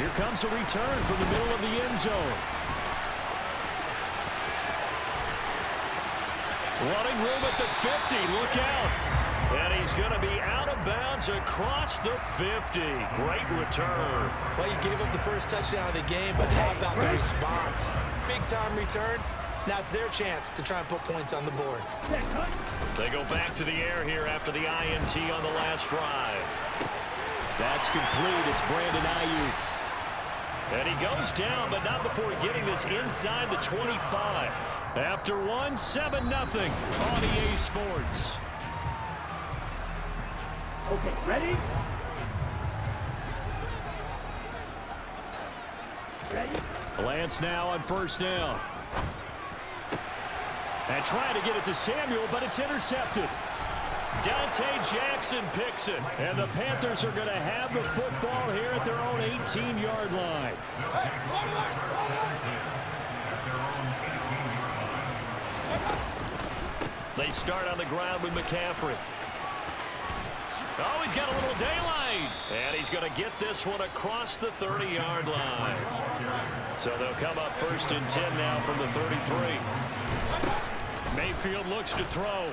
Here comes a return from the middle of the end zone. Running room at the 50. Look out. And he's going to be out of bounds across the 50. Great return. Well, he gave up the first touchdown of the game, but how about the response? Big-time return. Now it's their chance to try and put points on the board. They go back to the air here after the INT on the last drive. That's complete. It's Brandon Ayuk. And he goes down, but not before getting this inside the 25. After one, 7-0 on EA Sports. Okay, ready? Lance now on first down. And trying to get it to Samuel, but it's intercepted. Dante Jackson picks it. And the Panthers are going to have the football here at their own 18-yard line. They start on the ground with McCaffrey. Oh, he's got a little daylight. And he's going to get this one across the 30-yard line. So they'll come up first and 10 now from the 33. Mayfield looks to throw.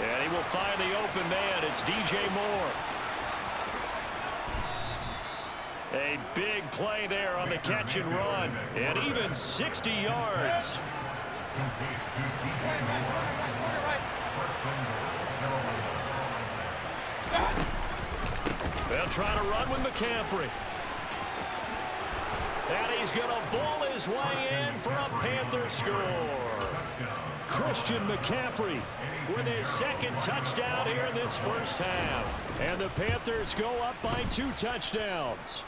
And he will find the open man. It's DJ Moore. A big play there on the catch and run. And even 60 yards. They'll try to run with McCaffrey. And he's going to ball his way in for a Panther score. Christian McCaffrey with his second touchdown here in this first half. And the Panthers go up by 2 touchdowns.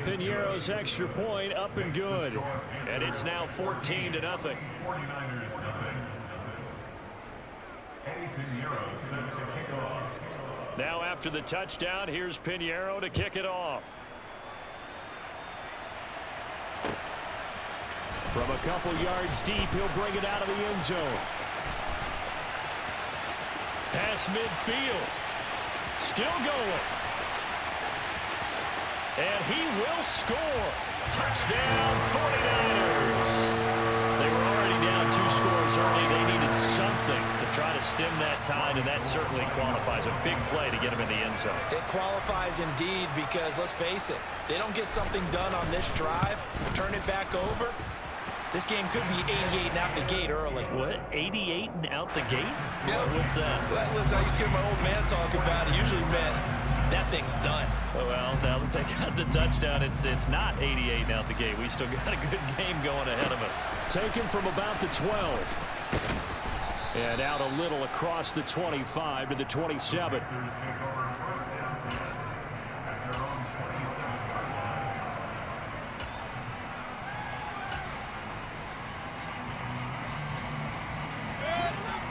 Piñeiro's extra point up and good. And it's now 14-0. Now after the touchdown, here's Piñeiro to kick it off. From a couple yards deep, he'll bring it out of the end zone. Pass midfield. Still going. And he will score. Touchdown, 49ers. They were already down 2 scores early. They needed something to try to stem that tide, and that certainly qualifies. A big play to get him in the end zone. It qualifies indeed because, let's face it, they don't get something done on this drive, turn it back over. This game could be 88 and out the gate early. What? 88 and out the gate? Yeah. What's that? Well, listen, I used to hear my old man talk about it. Usually meant that thing's done. Oh, well, now that they got the touchdown, it's not 88 and out the gate. We still got a good game going ahead of us. Taken from about the 12. And out a little across the 25 to the 27.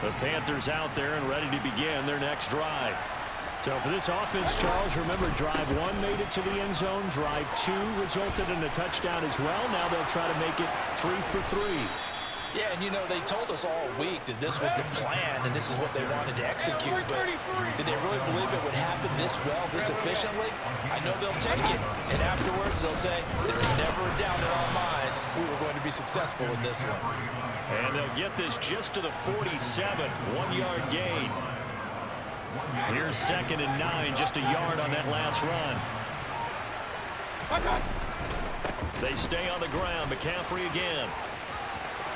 The Panthers out there and ready to begin their next drive. So for this offense, Charles, remember drive 1 made it to the end zone. Drive 2 resulted in a touchdown as well. Now they'll try to make it 3 for 3. Yeah, and you know, they told us all week that this was the plan and this is what they wanted to execute. But did they really believe it would happen this well, this efficiently? I know they'll take it. And afterwards, they'll say, there was never a doubt in our minds we were going to be successful in this one. And they'll get this just to the 47. 1-yard gain. Here's 2nd and 9, just a yard on that last run. They stay on the ground. McCaffrey again.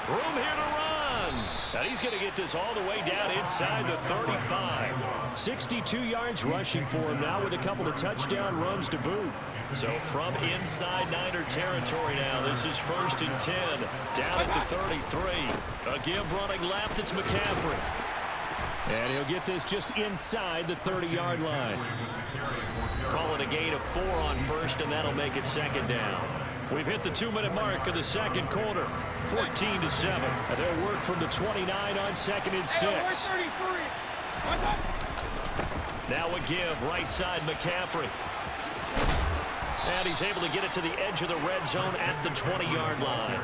Room here to run. And he's going to get this all the way down inside the 35. 62 yards rushing for him now with a couple of touchdown runs to boot. So from inside Niner territory now, this is 1st and 10. Down at the 33. A give running left, it's McCaffrey. And he'll get this just inside the 30-yard line. Call it a gain of 4 on first, and that'll make it 2nd down. We've hit the 2-minute mark of the second quarter. 14-7. And they'll work from the 29 on 2nd and 6. Now a give, right side McCaffrey. And he's able to get it to the edge of the red zone at the 20-yard line.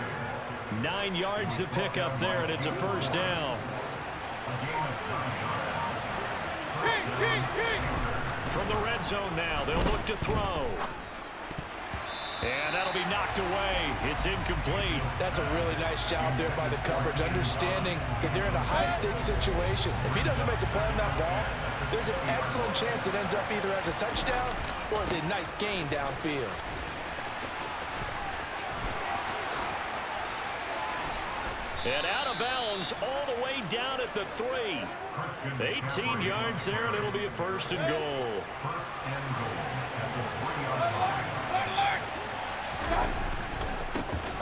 9 yards to pick up there, and it's a 1st down. From the red zone now, they'll look to throw. And that'll be knocked away. It's incomplete. That's a really nice job there by the coverage, understanding that they're in a high-stakes situation. If he doesn't make a play on that ball, there's an excellent chance it ends up either as a touchdown or as a nice gain downfield. And out of bounds all the way down at the 3. 18 yards there, and it'll be a 1st and goal.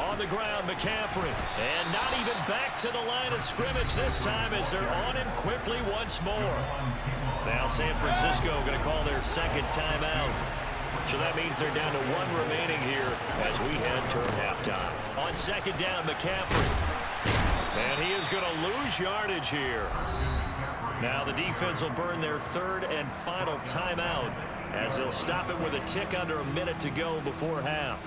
On the ground, McCaffrey. And not even back to the line of scrimmage this time as they're on him quickly once more. Now San Francisco going to call their second timeout. So that means they're down to 1 remaining here as we head toward halftime. On 2nd down, McCaffrey. And he is going to lose yardage here. Now the defense will burn their 3rd and final timeout as they'll stop it with a tick under a minute to go before half.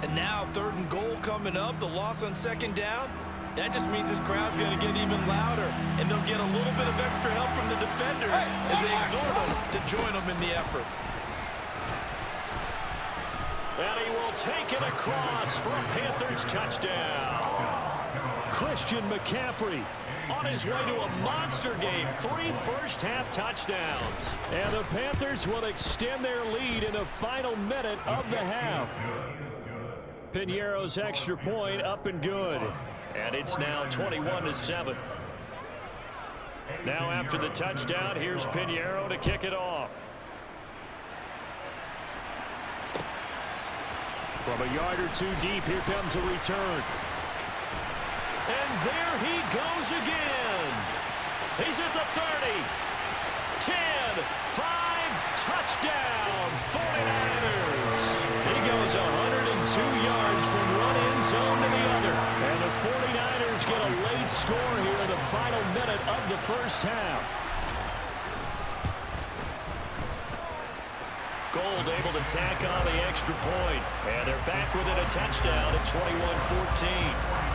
And now 3rd and goal coming up. The loss on 2nd down. That just means this crowd's going to get even louder. And they'll get a little bit of extra help from the defenders as they exhort them to join them in the effort. And he will take it across for a Panthers touchdown. Christian McCaffrey on his way to a monster game. 3 first-half touchdowns. And the Panthers will extend their lead in the final minute of the half. Piñeiro's extra point up and good. And it's now 21-7. Now after the touchdown, here's Piñeiro to kick it off. From a yard or 2 deep, here comes a return. And there he goes again. He's at the 30. 10, 5, touchdown, 49ers. He goes 102 yards from one end zone to the other. And the 49ers get a late score here in the final minute of the first half. Gold able to tack on the extra point. And they're back within a touchdown at 21-14.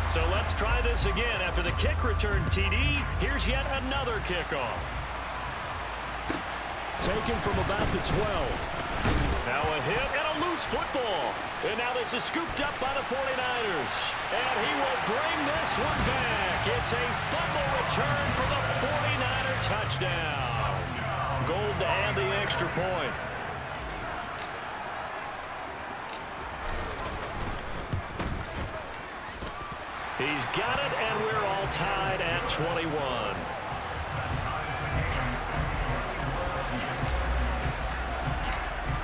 So let's try this again. After the kick return TD, here's yet another kickoff. Taken from about the 12. Now a hit and a loose football. And now this is scooped up by the 49ers. And he will bring this one back. It's a fumble return for the 49er touchdown. Gold to add the extra point. He's got it, and we're all tied at 21.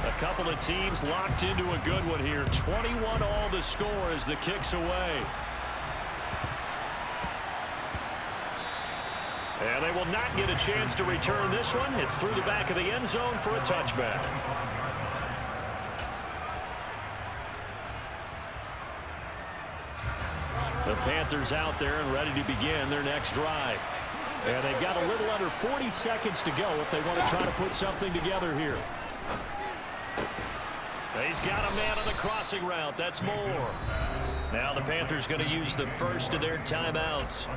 A couple of teams locked into a good one here. 21 all the score as the kick's away. And they will not get a chance to return this one. It's through the back of the end zone for a touchback. The Panthers out there and ready to begin their next drive. And they've got a little under 40 seconds to go if they want to try to put something together here. He's got a man on the crossing route. That's Moore. Now the Panthers going to use the first of their timeouts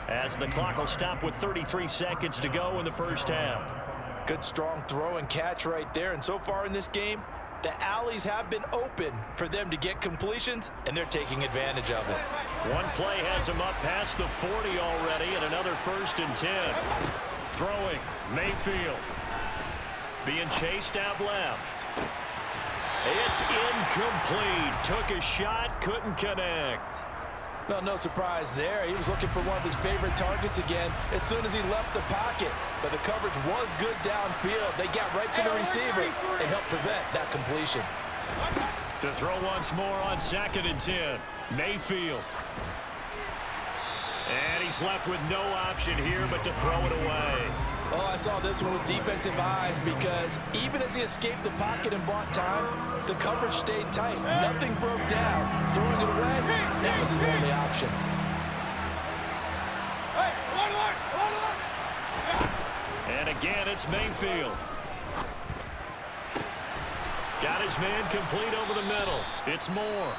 as the clock will stop with 33 seconds to go in the first half. Good strong throw and catch right there. And so far in this game, the alleys have been open for them to get completions, and they're taking advantage of it. One play has him up past the 40 already, and another 1st and 10. Throwing, Mayfield. Being chased out left. It's incomplete. Took a shot, couldn't connect. Well, no surprise there. He was looking for one of his favorite targets again as soon as he left the pocket. But the coverage was good downfield. They got right to the receiver and helped prevent that completion. To throw once more on 2nd and 10. Mayfield. And he's left with no option here but to throw it away. Oh, I saw this one with defensive eyes because even as he escaped the pocket and bought time, the coverage stayed tight. Nothing broke down. Throwing it away, that was his only option. And again, it's Mayfield. Got his man complete over the middle. It's Moore.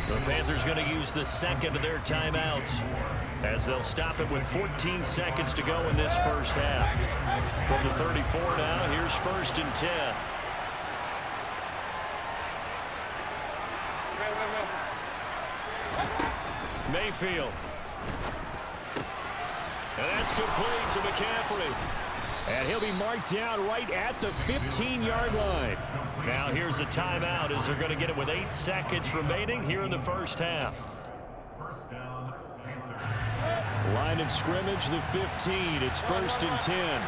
The Panthers going to use the second of their timeouts as they'll stop it with 14 seconds to go in this first half. From the 34 now, here's 1st and 10. Mayfield. And that's complete to McCaffrey. And he'll be marked down right at the 15-yard line. Now here's a timeout as they're going to get it with 8 seconds remaining here in the first half. Line of scrimmage, the 15. It's 1st and 10.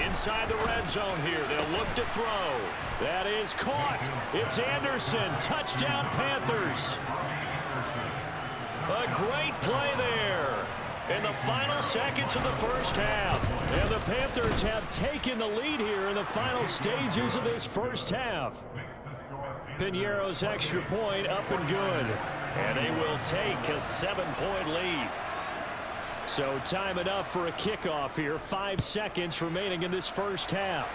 Inside the red zone here. They'll look to throw. That is caught. It's Anderson. Touchdown, Panthers. A great play there in the final seconds of the first half. And the Panthers have taken the lead here in the final stages of this first half. Piñeiro's extra point up and good. And they will take a 7-point lead. So time enough for a kickoff here. 5 seconds remaining in this first half.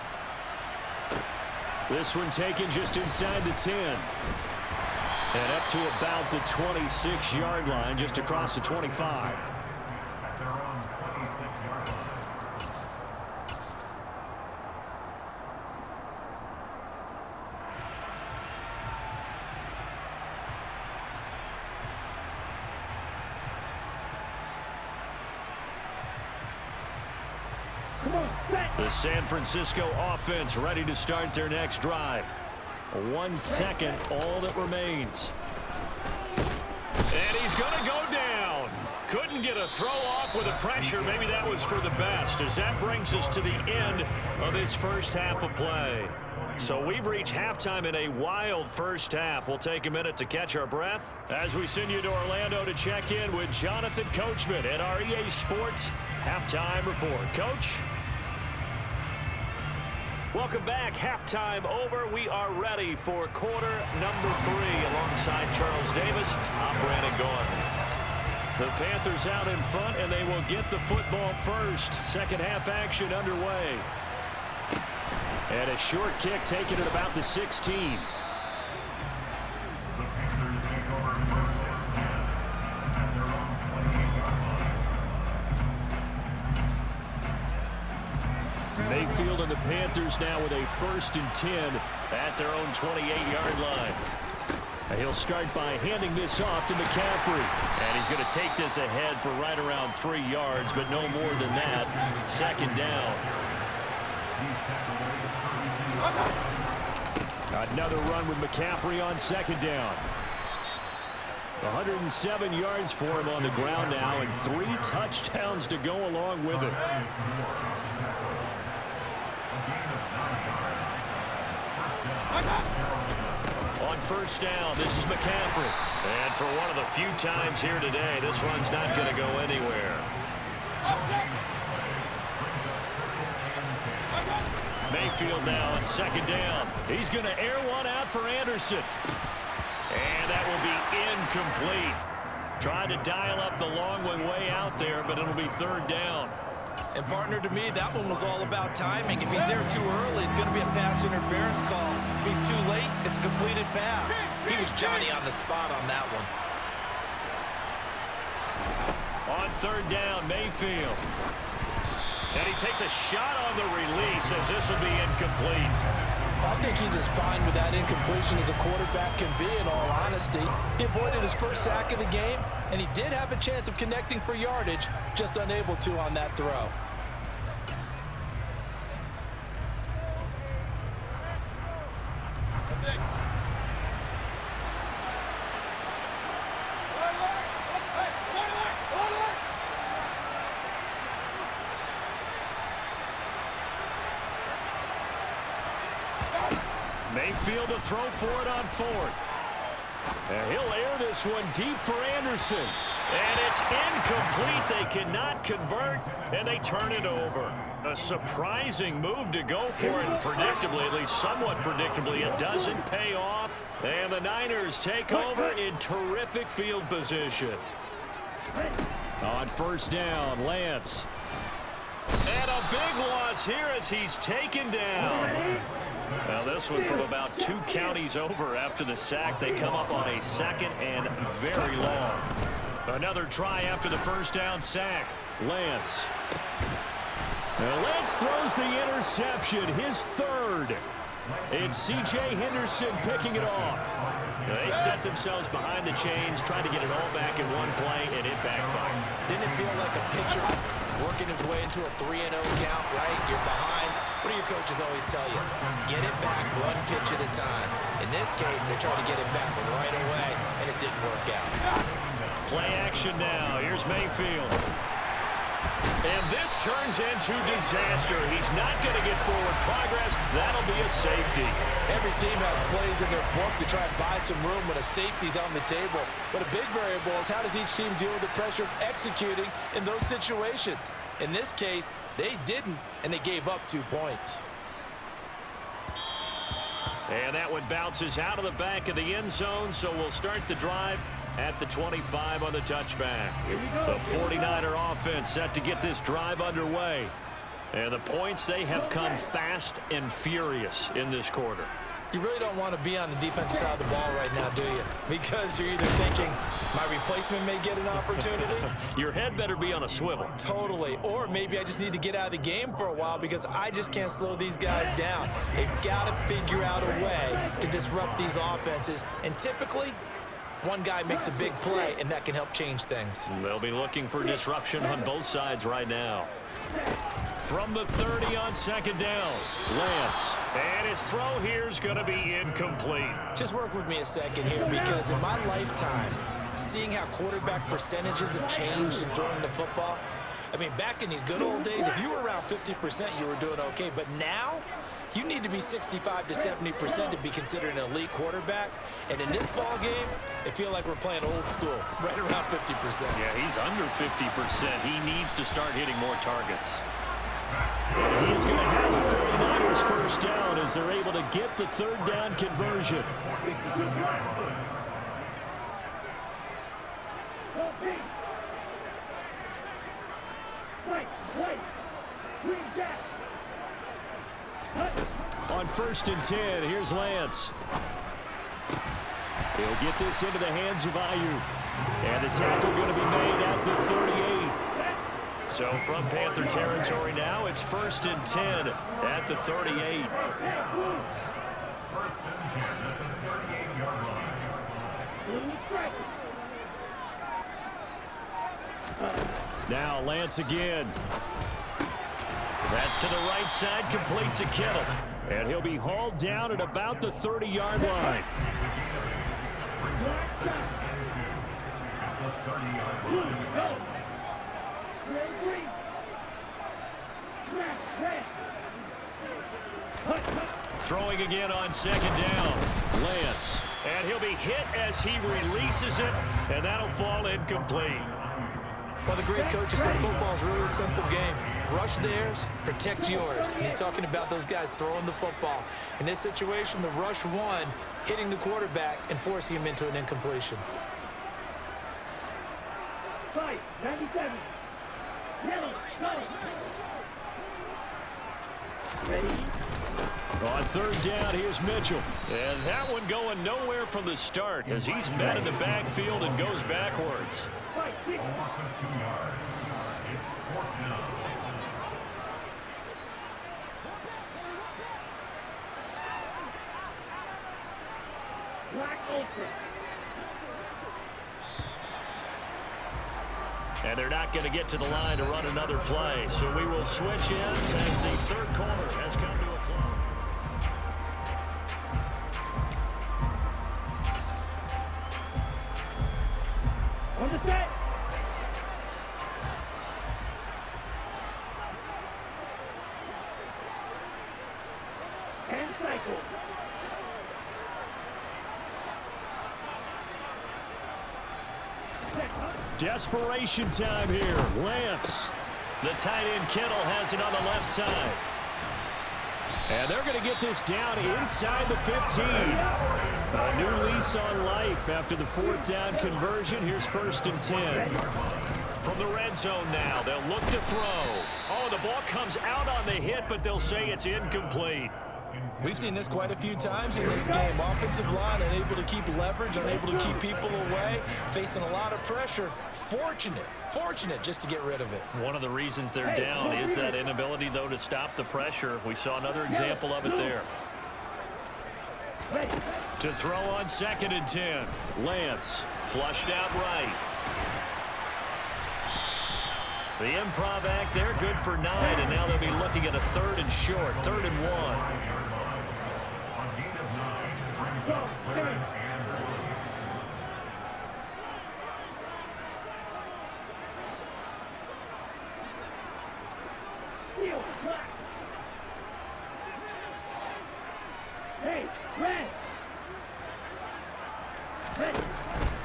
This one taken just inside the 10. And up to about the 26-yard line, just across the 25. The San Francisco offense ready to start their next drive. 1 second, all that remains. And he's going to go down. Couldn't get a throw off with the pressure. Maybe that was for the best, as that brings us to the end of this first half of play. So we've reached halftime in a wild first half. We'll take a minute to catch our breath as we send you to Orlando to check in with Jonathan Coachman at our EA Sports Halftime Report. Coach? Welcome back. Halftime over. We are ready for quarter number 3 alongside Charles Davis. I'm Brandon Gordon. The Panthers out in front, and they will get the football first. Second half action underway. And a short kick taken at about the 16. Mayfield and the Panthers now with a 1st and 10 at their own 28-yard line. And he'll start by handing this off to McCaffrey. And he's going to take this ahead for right around 3 yards, but no more than that. Second down. Another run with McCaffrey on second down. 107 yards for him on the ground now, and 3 touchdowns to go along with it. On first down, this is McCaffrey. And for one of the few times here today, this run's not going to go anywhere. Mayfield now on second down. He's going to air one out for Anderson. And that will be incomplete. Trying to dial up the long way out there, but it'll be third down. And, partner, to me, that one was all about timing. If he's there too early, it's going to be a pass interference call. If he's too late, it's a completed pass. He was Johnny on the spot on that one. On third down, Mayfield. And he takes a shot on the release as this will be incomplete. I think he's as fine with that incompletion as a quarterback can be, in all honesty. He avoided his first sack of the game, and he did have a chance of connecting for yardage, just unable to on that throw. Mayfield to throw for it on fourth. And he'll air this one deep for Anderson. And it's incomplete. They cannot convert, and they turn it over. A surprising move to go for it, predictably, at least somewhat predictably. It doesn't pay off, and the Niners take over in terrific field position. On first down, Lance. And a big loss here as he's taken down. Well, this one from about 2 counties over after the sack. They come up on a second and very long. Another try after the first down sack. Lance. And Lance throws the interception, his third. It's C.J. Henderson picking it off. They set themselves behind the chains, trying to get it all back in one play, and it backfired. Didn't it feel like a pitcher working his way into a 3-0 count, right? You're behind. What do your coaches always tell you? Get it back one pitch at a time. In this case, they tried to get it back right away, and it didn't work out. Play action now. Here's Mayfield. And this turns into disaster. He's not going to get forward progress. That'll be a safety. Every team has plays in their book to try and buy some room when a safety's on the table. But a big variable is how does each team deal with the pressure of executing in those situations. In this case, they didn't, and they gave up 2 points. And that one bounces out of the back of the end zone, so we'll start the drive at the 25 on the touchback. The 49er offense set to get this drive underway. And the points, they have come fast and furious in this quarter. You really don't want to be on the defensive side of the ball right now, do you? Because you're either thinking, my replacement may get an opportunity. Your head better be on a swivel. Totally. Or maybe I just need to get out of the game for a while because I just can't slow these guys down. They've got to figure out a way to disrupt these offenses. And typically, one guy makes a big play, and that can help change things. They'll be looking for disruption on both sides right now. From the 30 on second down, Lance. And his throw here is going to be incomplete. Just work with me a second here, because in my lifetime, seeing how quarterback percentages have changed in throwing the football, I mean, back in the good old days, if you were around 50%, you were doing okay. But now, you need to be 65 to 70% to be considered an elite quarterback. And in this ball game, I feel like we're playing old school, right around 50%. Yeah, he's under 50%. He needs to start hitting more targets. And he's going to have the 49ers first down as they're able to get the third down conversion. On 1st and 10, here's Lance. He'll get this into the hands of Ayuk. And the tackle going to be made at the 38. So from Panther territory now, it's 1st and 10 at the 38. Now Lance again. That's to the right side, complete to Kittle. And he'll be hauled down at about the 30-yard line. Throwing again on second down. Lance. And he'll be hit as he releases it, and that'll fall incomplete. Well, the great coaches said football is really a simple game. Rush theirs, protect yours. And he's talking about those guys throwing the football. In this situation, the rush one, hitting the quarterback and forcing him into an incompletion. 97. Yellow, go. Ready? On third down, here's Mitchell. And that one going nowhere from the start as he's met in the backfield and goes backwards. And they're not going to get to the line to run another play. So we will switch ends as the third quarter has come to a close. On the set. And cycle. Desperation time here. Lance. The tight end Kittle has it on the left side. And they're going to get this down inside the 15. A new lease on life after the fourth down conversion. Here's 1st and 10. From the red zone now, they'll look to throw. Oh, the ball comes out on the hit, but they'll say it's incomplete. We've seen this quite a few times in this game. Offensive line unable to keep leverage, unable to keep people away, facing a lot of pressure. Fortunate just to get rid of it. One of the reasons they're down is that inability, though, to stop the pressure. We saw another example of it there. To throw on 2nd and 10. Lance flushed out right. The improv act there, good for 9, and now they'll be looking at a 3rd and short, 3rd and 1.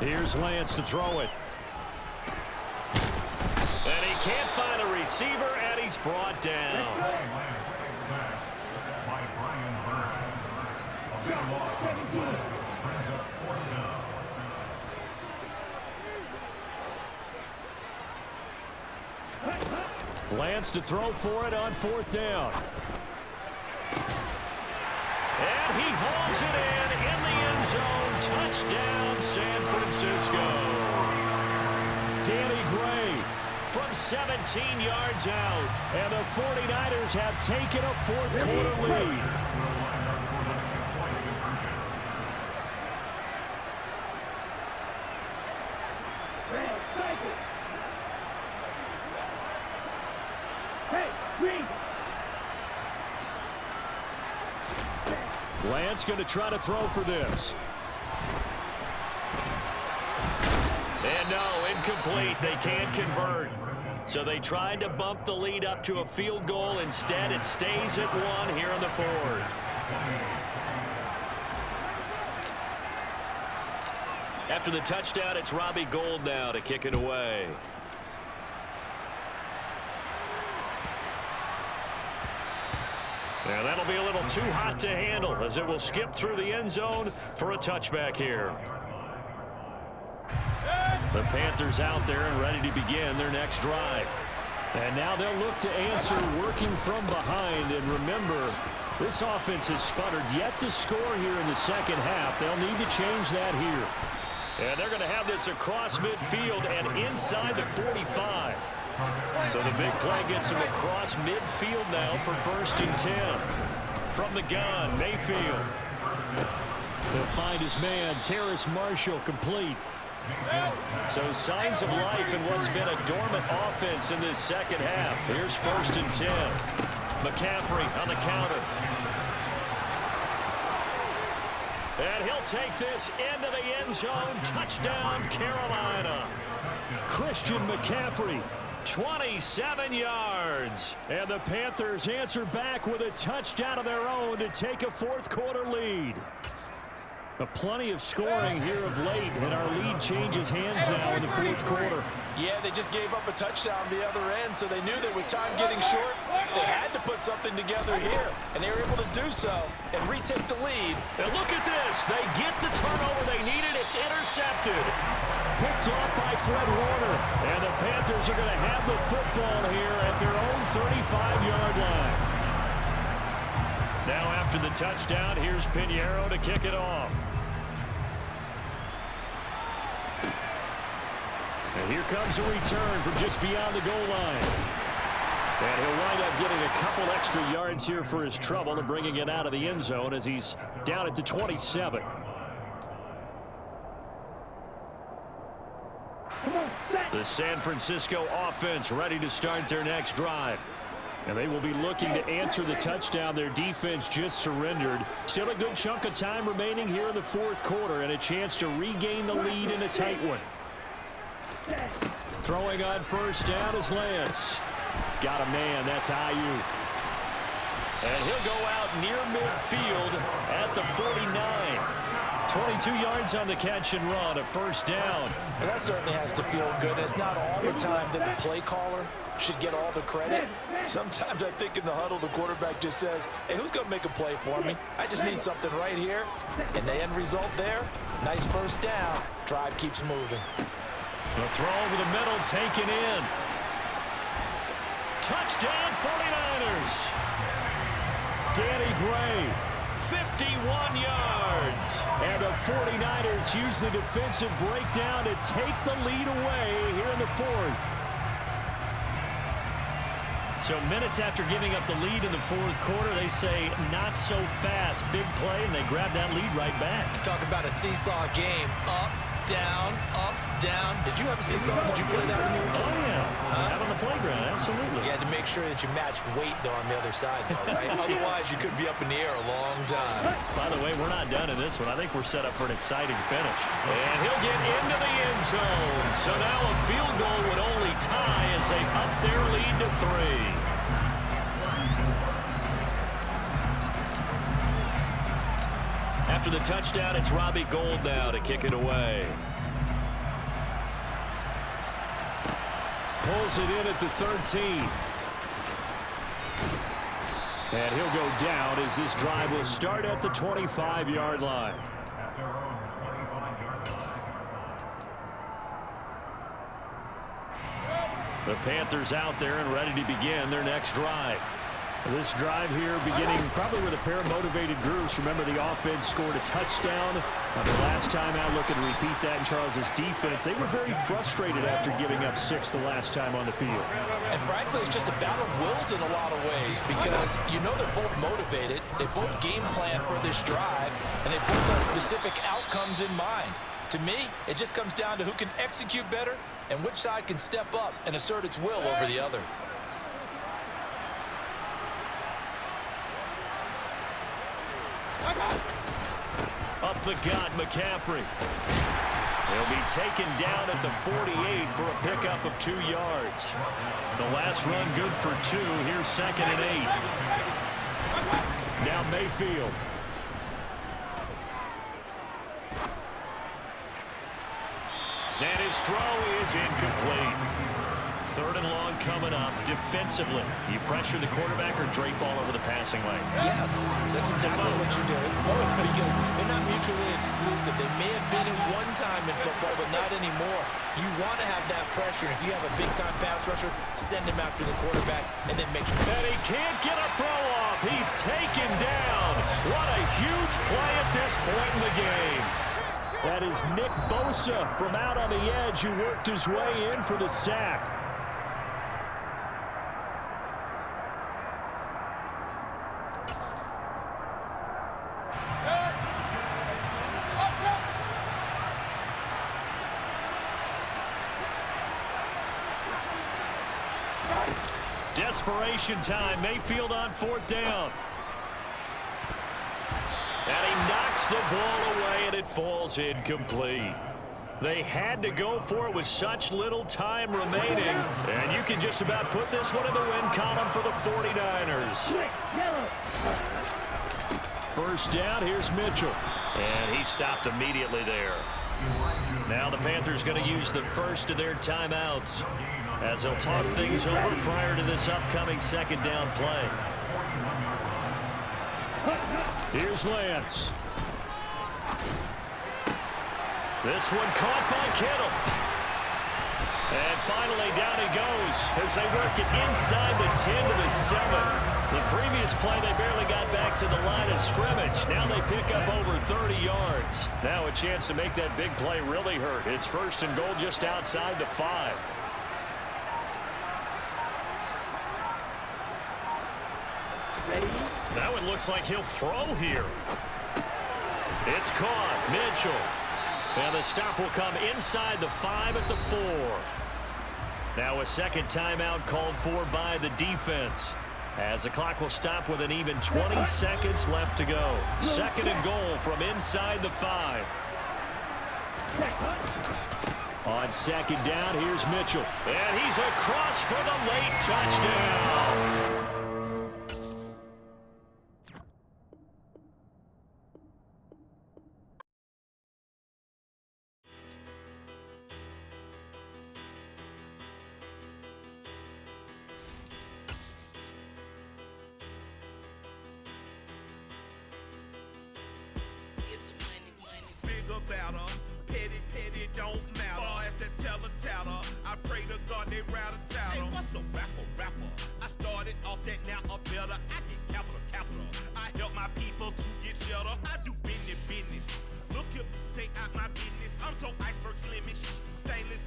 Here's Lance to throw it. And he can't find a receiver, and he's brought down. Lance to throw for it on 4th down. And he hauls it in the end zone. Touchdown, San Francisco. Danny Gray from 17 yards out. And the 49ers have taken a 4th quarter lead. Lance going to try to throw for this. And no, incomplete. They can't convert. So they tried to bump the lead up to a field goal. Instead, it stays at 1 here in the 4th. After the touchdown, it's Robbie Gould now to kick it away. Now that'll be a little too hot to handle as it will skip through the end zone for a touchback here. The Panthers out there and ready to begin their next drive. And now they'll look to answer working from behind. And remember, this offense has sputtered yet to score here in the 2nd half. They'll need to change that here. And they're going to have this across midfield and inside the 45. So the big play gets him across midfield now for 1st and 10. From the gun, Mayfield. They'll find his man, Terrace Marshall, complete. So signs of life in what's been a dormant offense in this 2nd half. Here's 1st and 10. McCaffrey on the counter. And he'll take this into the end zone. Touchdown, Carolina. Christian McCaffrey. 27 yards. And the Panthers answer back with a touchdown of their own to take a 4th quarter lead. Plenty of scoring here of late, and our lead changes hands now in the 4th quarter. Yeah, they just gave up a touchdown the other end, so they knew that with time getting short, they had to put something together here, and they were able to do so and retake the lead. And look at this. They get the turnover they needed. It's intercepted. Picked off by Fred Warner, and the Panthers are going to have the football here at their own 35-yard line. Now after the touchdown, here's Pinheiro to kick it off. And here comes a return from just beyond the goal line. And he'll wind up getting a couple extra yards here for his trouble and bringing it out of the end zone as he's down at the 27. The San Francisco offense ready to start their next drive. And they will be looking to answer the touchdown their defense just surrendered. Still a good chunk of time remaining here in the 4th quarter and a chance to regain the lead in a tight one. Throwing on 1st down is Lance. Got a man, that's Ayuk. And he'll go out near midfield at the 49. 22 yards on the catch and run, a 1st down. And that certainly has to feel good. It's not all the time that the play caller should get all the credit. Sometimes I think in the huddle, the quarterback just says, hey, who's going to make a play for me? I just need something right here. And the end result there, nice 1st down. Drive keeps moving. The throw over the middle taken in. Touchdown 49ers. Danny Gray. 51 yards. And the 49ers use the defensive breakdown to take the lead away here in the 4th. So minutes after giving up the lead in the fourth quarter, they say not so fast. Big play, and they grab that lead right back. Talk about a seesaw game. Up, down, up, down. Did you have a seesaw? Did you play that when you were a kid? Oh, yeah. Out on the playground, absolutely. You had to make sure that you matched weight, though, on the other side, though, right? Otherwise, you could be up in the air a long time. By the way, we're not done in this one. I think we're set up for an exciting finish. And he'll get into the end zone. So now a field goal would only tie as they up their lead to 3. After the touchdown, it's Robbie Gould now to kick it away. Pulls it in at the 13. And he'll go down as this drive will start at the 25-yard line. The Panthers out there and ready to begin their next drive. This drive here beginning probably with a pair of motivated groups. Remember, the offense scored a touchdown the last time out. Looking to repeat that in Charles's defense. They were very frustrated after giving up 6 the last time on the field. And frankly, it's just a battle of wills in a lot of ways because you know they're both motivated. They both game plan for this drive, and they both have specific outcomes in mind. To me, it just comes down to who can execute better and which side can step up and assert its will over the other. Up the gut, McCaffrey. He'll be taken down at the 48 for a pickup of 2 yards. The last run good for 2. Here's 2nd and 8. Now Mayfield. And his throw is incomplete. 3rd and long coming up. Defensively, you pressure the quarterback or drape all over the passing lane? Yes, that's exactly what you do. It's both because they're not mutually exclusive. They may have been at one time in football, but not anymore. You want to have that pressure. If you have a big-time pass rusher, send him after the quarterback and then make sure. And he can't get a throw off. He's taken down. What a huge play at this point in the game. That is Nick Bosa from out on the edge who worked his way in for the sack. Desperation time. Mayfield on 4th down. And he knocks the ball away, and it falls incomplete. They had to go for it with such little time remaining. And you can just about put this one in the win column for the 49ers. First down, here's Mitchell. And he stopped immediately there. Now the Panthers going to use the first of their timeouts as they'll talk things over prior to this upcoming 2nd down play. Here's Lance. This one caught by Kittle. And finally down he goes as they work it inside the 10 to the 7. The previous play they barely got back to the line of scrimmage. Now they pick up over 30 yards. Now a chance to make that big play really hurt. It's 1st and goal just outside the 5. That one looks like he'll throw here. It's caught. Mitchell. And the stop will come inside the 5 at the 4. Now a 2nd timeout called for by the defense, as the clock will stop with an even 20 seconds left to go. 2nd and goal from inside the 5. On 2nd down, here's Mitchell. And he's across for the late touchdown. Better, petty, don't matter. Far as the teller, I pray to God they rattle tattle. Hey, what's a rapper? I started off that, now I'm better. I get capital. I help my people to get cheddar. I do business. Look here, stay out my business. I'm so iceberg slimish, stainless.